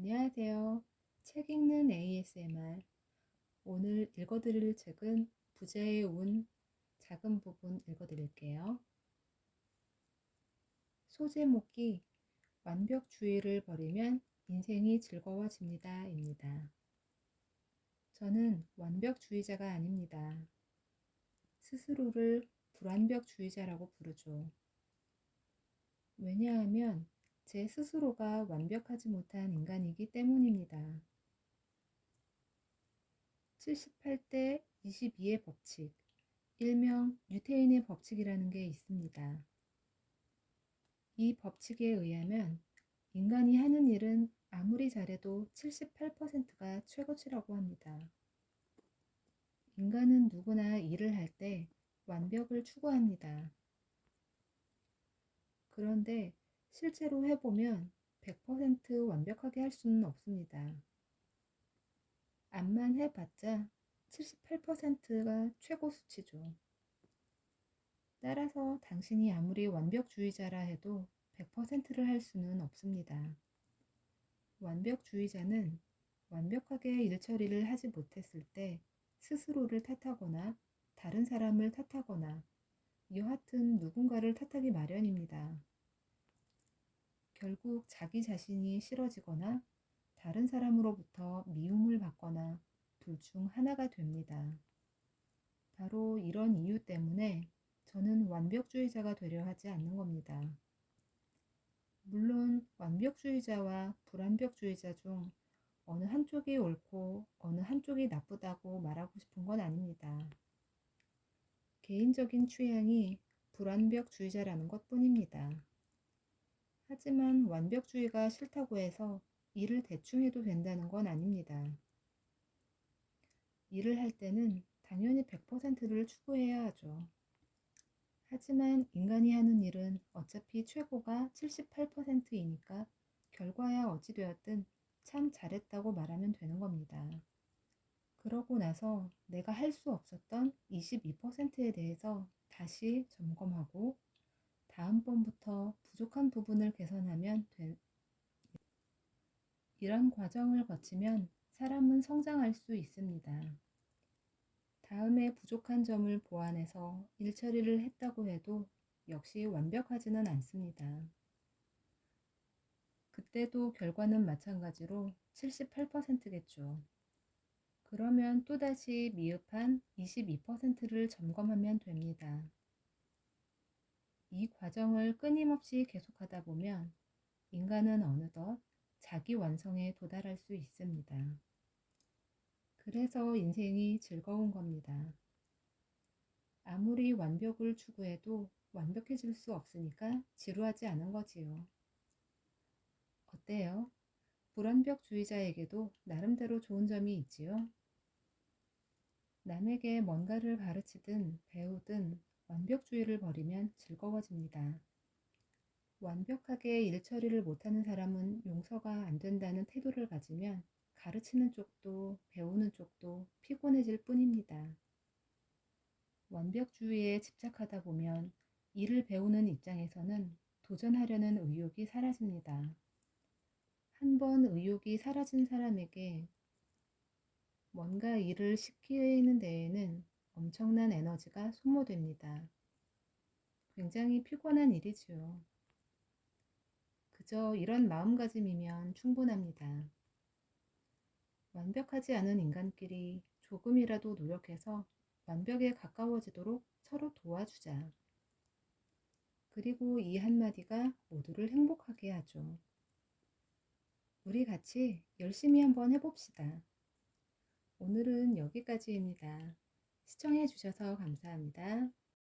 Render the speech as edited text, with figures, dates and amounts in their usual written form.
안녕하세요. 책 읽는 ASMR. 오늘 읽어드릴 책은 부자의 운 작은 부분 읽어드릴게요. 소제목이 완벽주의를 버리면 인생이 즐거워집니다 입니다. 저는 완벽주의자가 아닙니다. 스스로를 불완벽주의자라고 부르죠. 왜냐하면 제 스스로가 완벽하지 못한 인간이기 때문입니다. 78대 22의 법칙, 일명 뉴테인의 법칙이라는 게 있습니다. 이 법칙에 의하면 인간이 하는 일은 아무리 잘해도 78%가 최고치라고 합니다. 인간은 누구나 일을 할 때 완벽을 추구합니다. 그런데 실제로 해보면 100% 완벽하게 할 수는 없습니다. 암만 해봤자 78%가 최고 수치죠. 따라서 당신이 아무리 완벽주의자라 해도 100%를 할 수는 없습니다. 완벽주의자는 완벽하게 일처리를 하지 못했을 때 스스로를 탓하거나 다른 사람을 탓하거나 여하튼 누군가를 탓하기 마련입니다. 결국 자기 자신이 싫어지거나 다른 사람으로부터 미움을 받거나 둘 중 하나가 됩니다. 바로 이런 이유 때문에 저는 완벽주의자가 되려 하지 않는 겁니다. 물론 완벽주의자와 불완벽주의자 중 어느 한쪽이 옳고 어느 한쪽이 나쁘다고 말하고 싶은 건 아닙니다. 개인적인 취향이 불완벽주의자라는 것 뿐입니다. 하지만 완벽주의가 싫다고 해서 일을 대충 해도 된다는 건 아닙니다. 일을 할 때는 당연히 100%를 추구해야 하죠. 하지만 인간이 하는 일은 어차피 최고가 78%이니까 결과야 어찌되었든 참 잘했다고 말하면 되는 겁니다. 그러고 나서 내가 할 수 없었던 22%에 대해서 다시 점검하고 다음번부터 부족한 부분을 개선하면 이런 과정을 거치면 사람은 성장할 수 있습니다. 다음에 부족한 점을 보완해서 일처리를 했다고 해도 역시 완벽하지는 않습니다. 그때도 결과는 마찬가지로 78%겠죠. 그러면 또다시 미흡한 22%를 점검하면 됩니다. 이 과정을 끊임없이 계속하다 보면 인간은 어느덧 자기 완성에 도달할 수 있습니다. 그래서 인생이 즐거운 겁니다. 아무리 완벽을 추구해도 완벽해질 수 없으니까 지루하지 않은 거지요. 어때요? 불완벽주의자에게도 나름대로 좋은 점이 있지요? 남에게 뭔가를 가르치든 배우든 완벽주의를 버리면 즐거워집니다. 완벽하게 일처리를 못하는 사람은 용서가 안 된다는 태도를 가지면 가르치는 쪽도 배우는 쪽도 피곤해질 뿐입니다. 완벽주의에 집착하다 보면 일을 배우는 입장에서는 도전하려는 의욕이 사라집니다. 한번 의욕이 사라진 사람에게 뭔가 일을 시키는 데에는 엄청난 에너지가 소모됩니다. 굉장히 피곤한 일이지요. 그저 이런 마음가짐이면 충분합니다. 완벽하지 않은 인간끼리 조금이라도 노력해서 완벽에 가까워지도록 서로 도와주자. 그리고 이 한마디가 모두를 행복하게 하죠. 우리 같이 열심히 한번 해봅시다. 오늘은 여기까지입니다. 시청해 주셔서 감사합니다.